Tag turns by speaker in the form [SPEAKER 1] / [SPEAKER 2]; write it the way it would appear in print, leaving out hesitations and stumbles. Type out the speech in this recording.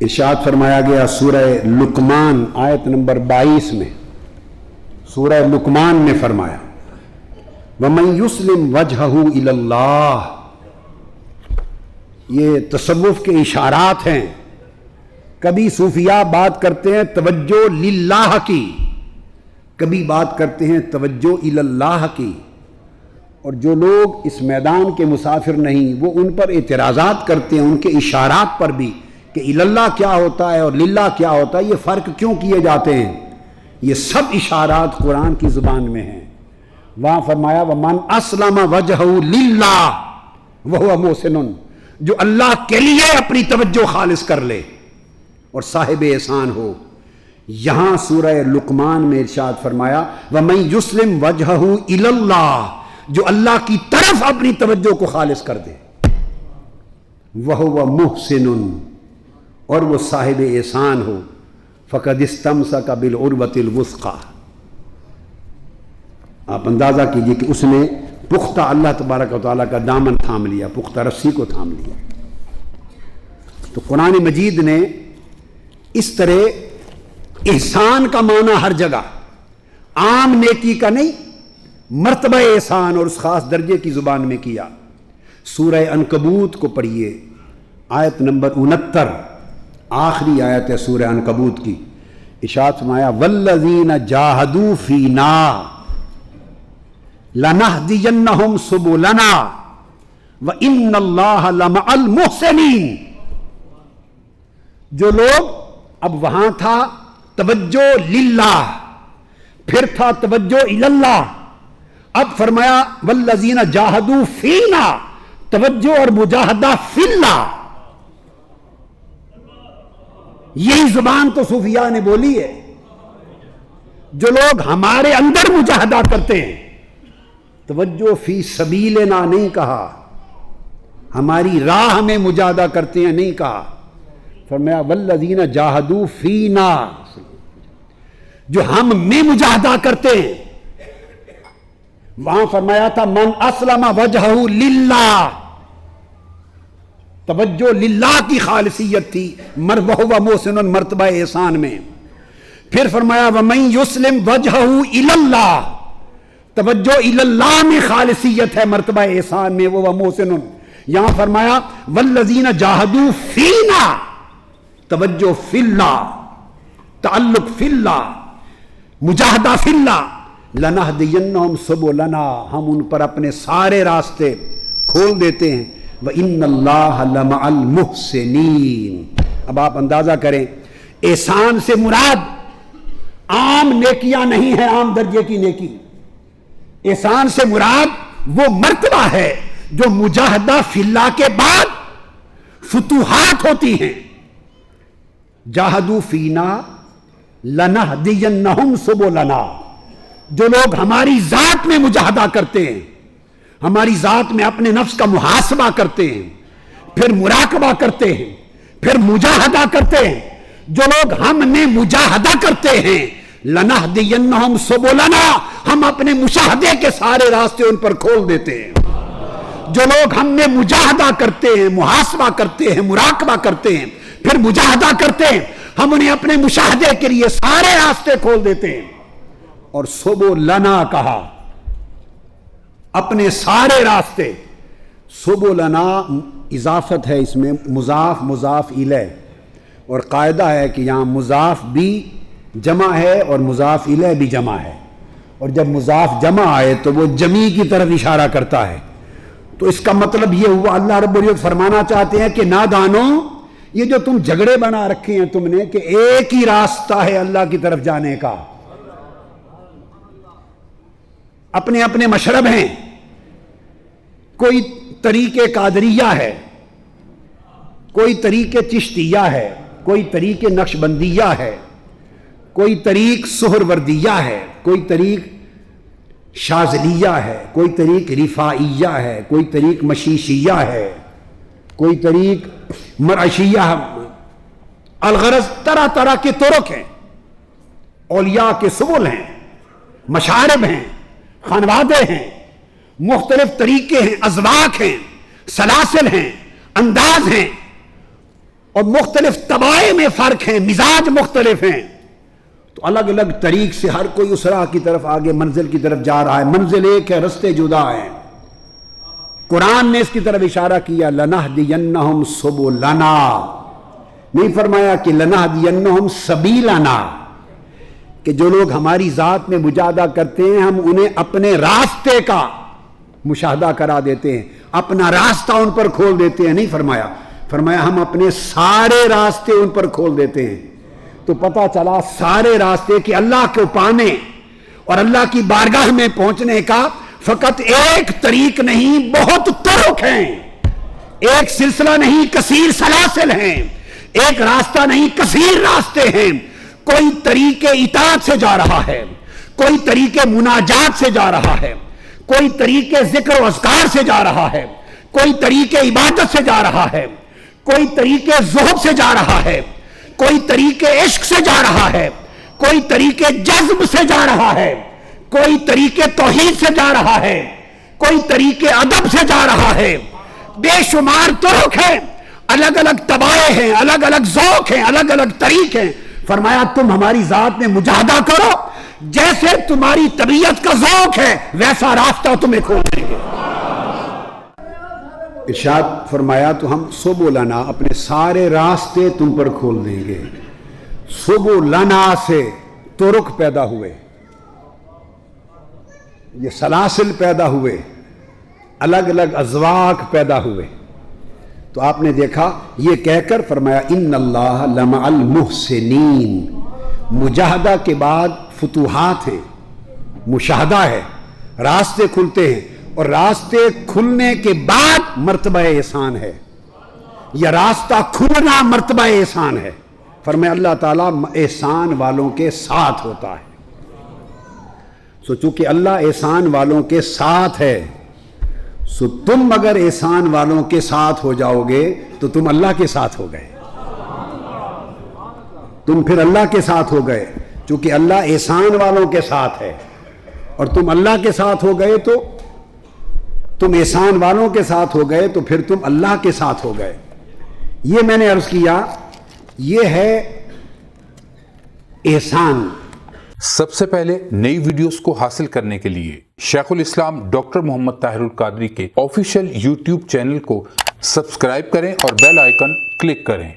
[SPEAKER 1] ارشاد فرمایا گیا سورہ لقمان آیت نمبر 22 میں، سورہ لقمان میں فرمایا وَمَن يُسْلِمْ وَجْهَهُ إِلَى اللَّهِ، یہ تصوف کے اشارات ہیں۔ کبھی صوفیاء بات کرتے ہیں توجہ للہ کی، کبھی بات کرتے ہیں توجہ الی اللہ کی، اور جو لوگ اس میدان کے مسافر نہیں وہ ان پر اعتراضات کرتے ہیں، ان کے اشارات پر بھی کہ الی اللہ کیا ہوتا ہے اور للہ کیا ہوتا ہے، یہ فرق کیوں کیے جاتے ہیں، یہ سب اشارات قرآن کی زبان میں ہیں۔ وہاں فرمایا وَمَنْ أَسْلَمَ وَجْهَهُ لِلَّهِ وَهُوَ مُحْسِنٌ، جو اللہ کے لیے اپنی توجہ خالص کر لے اور صاحب احسان ہو۔ یہاں سورہ لقمان میں ارشاد فرمایا وَمَن يُسْلِمْ وَجْهَهُ إِلَى اللَّهِ، جو اللہ کی طرف اپنی توجہ کو خالص کر دے، وَهُوَ مُحْسِنٌ، اور وہ صاحب احسان ہو، فَقَدِ اسْتَمْسَكَ بِالْعُرْوَةِ الْوُثْقَىٰ، آپ اندازہ کیجئے کہ اس نے پختہ اللہ تبارک و تعالیٰ کا دامن تھام لیا، پختہ رسی کو تھام لیا۔ تو قرآن مجید نے اس طرح احسان کا معنی ہر جگہ، عام نیکی کا نہیں، مرتبہ احسان اور اس خاص درجے کی زبان میں کیا۔ سورہ عنکبوت کو پڑھیے، آیت نمبر 69، آخری آیت ہے سورہ عنکبوت کی۔ ارشاد فرمایا والذین جاہدوا فینا لنہدینہم سبلنا وان اللہ لمع المحسنین، جو لوگ، اب وہاں تھا توجہ للہ، پھر تھا توجہ اللہ، اب فرمایا والذین جاہدوا فینا، توجہ اور مجاہدہ فی اللہ۔ یہی زبان تو صوفیاء نے بولی ہے۔ جو لوگ ہمارے اندر مجاہدہ کرتے ہیں، توجہ فی سبیلنا نہیں کہا، ہماری راہ میں مجاہدہ کرتے ہیں نہیں کہا، فرمایا والذین جاہدوا فینا، جو ہم میں مجاہدہ کرتے ہیں۔ وہاں فرمایا تھا من اسلم وجہہ للہ، توجہ للہ کی خالصیت تھی، وَهُوَ مُحْسِنٌ مرتبہ احسان میں۔ پھر فرمایا وَمَن يُسْلِمْ وَجْهَهُ إِلَى اللَّهِ، توجہ الی اللہ میں خالصیت ہے مرتبہ احسان میں، وَهُوَ مُحْسِنٌ۔ یہاں فرمایا وَالَّذِينَ جَاهَدُوا فِينَا، توجہ فی اللہ، تعلق فی اللہ، مجاہدہ فی اللہ، لَنَهْدِيَنَّهُمْ سُبُلَنَا، ہم ان پر اپنے سارے راستے کھول دیتے ہیں، وَإِنَّ اللَّهَ لَمَعَ الْمُحْسِنِينَ۔ اب آپ اندازہ کریں، احسان سے مراد عام نیکیاں نہیں ہیں، عام درجے کی نیکی، احسان سے مراد وہ مرتبہ ہے جو مجاہدہ فی اللہ کے بعد فتوحات ہوتی ہیں۔ جاہدوا فینا لنہدینہم سبلنا، جو لوگ ہماری ذات میں مجاہدہ کرتے ہیں، ہماری ذات میں اپنے نفس کا محاسبہ کرتے ہیں، پھر مراقبہ کرتے ہیں، پھر مجاہدہ کرتے ہیں، جو لوگ ہم نے مجاہدہ کرتے ہیں، لنہدینہم سبلنا، ہم اپنے مشاہدے کے سارے راستے ان پر کھول دیتے ہیں۔ جو لوگ ہم نے مجاہدہ کرتے ہیں، محاسبہ کرتے ہیں، مراقبہ کرتے ہیں، پھر مجاہدہ کرتے ہیں، ہم انہیں اپنے مشاہدے کے لیے سارے راستے کھول دیتے ہیں۔ اور سبلنا کہا، اپنے سارے راستے۔ سبلنا اضافت ہے اس میں، مضاف مضاف الیہ، اور قاعدہ ہے کہ یہاں مضاف بھی جمع ہے اور مضاف الیہ بھی جمع ہے، اور جب مضاف جمع آئے تو وہ جمی کی طرف اشارہ کرتا ہے۔ تو اس کا مطلب یہ ہوا اللہ رب العزت فرمانا چاہتے ہیں کہ نادانو، یہ جو تم جھگڑے بنا رکھے ہیں تم نے کہ ایک ہی راستہ ہے اللہ کی طرف جانے کا، اپنے اپنے مشرب ہیں، کوئی طریقے قادریہ ہے، کوئی طریقے چشتیہ ہے، کوئی طریقے نقش بندیہ ہے، کوئی طریق سہروردیہ ہے، کوئی طریق شاذلیہ ہے، کوئی طریق رفاعیہ ہے، کوئی طریق مشیشیہ ہے، کوئی طریق مرعشیہ، الغرض طرح طرح کے طرق ہیں، اولیاء کے سبل ہیں، مشارب ہیں، خانوادے ہیں، مختلف طریقے ہیں، ازواق ہیں، سلاسل ہیں، انداز ہیں، اور مختلف طبائع میں فرق ہیں، مزاج مختلف ہیں، تو الگ الگ طریق سے ہر کوئی اس راہ کی طرف آگے منزل کی طرف جا رہا ہے۔ منزل ایک ہے، رستے جدا ہیں۔ قرآن نے اس کی طرف اشارہ کیا، لَنَهْدِيَنَّهُمْ سُبُلَنَا، نہیں فرمایا کہ لَنَهْدِيَنَّهُمْ سَبِيلَنَا، کہ جو لوگ ہماری ذات میں مجاہدہ کرتے ہیں ہم انہیں اپنے راستے کا مشاہدہ کرا دیتے ہیں، اپنا راستہ ان پر کھول دیتے ہیں، نہیں فرمایا، فرمایا ہم اپنے سارے راستے ان پر کھول دیتے ہیں۔ تو پتہ چلا سارے راستے کہ اللہ کو پانے اور اللہ کی بارگاہ میں پہنچنے کا فقط ایک طریق نہیں، بہت طرق ہیں، ایک سلسلہ نہیں کثیر سلاسل ہیں، ایک راستہ نہیں کثیر راستے ہیں۔ کوئی طریق اطاعت سے جا رہا ہے، کوئی طریق مناجات سے جا رہا ہے، کوئی طریق ذکر و اذکار سے جا رہا ہے، کوئی طریق عبادت سے جا رہا ہے، کوئی طریق زہد سے جا رہا ہے، کوئی طریق عشق سے جا رہا ہے، کوئی طریق جذب سے جا رہا ہے، کوئی طریق توحید سے جا رہا ہے، کوئی طریق ادب سے جا رہا ہے، بے شمار طرق ہیں، الگ الگ طبائع ہیں، الگ الگ ذوق ہیں، الگ الگ طریق ہیں۔ فرمایا تم ہماری ذات میں مجاہدہ کرو، جیسے تمہاری طبیعت کا ذوق ہے ویسا راستہ تمہیں کھول دیں گے۔ ارشاد فرمایا تو ہم سبلنا، اپنے سارے راستے تم پر کھول دیں گے۔ سبلنا سے طرق پیدا ہوئے، یہ سلاسل پیدا ہوئے، الگ الگ اذواق پیدا ہوئے۔ تو آپ نے دیکھا یہ کہہ کر فرمایا ان اللہ لمع المحسنین، مجاہدہ کے بعد فتوحات ہیں، مشاہدہ ہے، راستے کھلتے ہیں، اور راستے کھلنے کے بعد مرتبہ احسان ہے، یا راستہ کھلنا مرتبہ احسان ہے۔ فرمایا اللہ تعالیٰ احسان والوں کے ساتھ ہوتا ہے۔ سو چونکہ اللہ احسان والوں کے ساتھ ہے، سو تم اگر احسان والوں کے ساتھ ہو جاؤ گے تو تم اللہ کے ساتھ ہو گئے، تم پھر اللہ کے ساتھ ہو گئے، چونکہ اللہ احسان والوں کے ساتھ ہے، اور تم اللہ کے ساتھ ہو گئے تو تم احسان والوں کے ساتھ ہو گئے تو پھر تم اللہ کے ساتھ ہو گئے۔ یہ میں نے عرض کیا، یہ ہے احسان۔
[SPEAKER 2] سب سے پہلے نئی ویڈیوز کو حاصل کرنے کے لیے شیخ الاسلام ڈاکٹر محمد طاہر القادری کے آفیشیل یوٹیوب چینل کو سبسکرائب کریں اور بیل آئیکن کلک کریں۔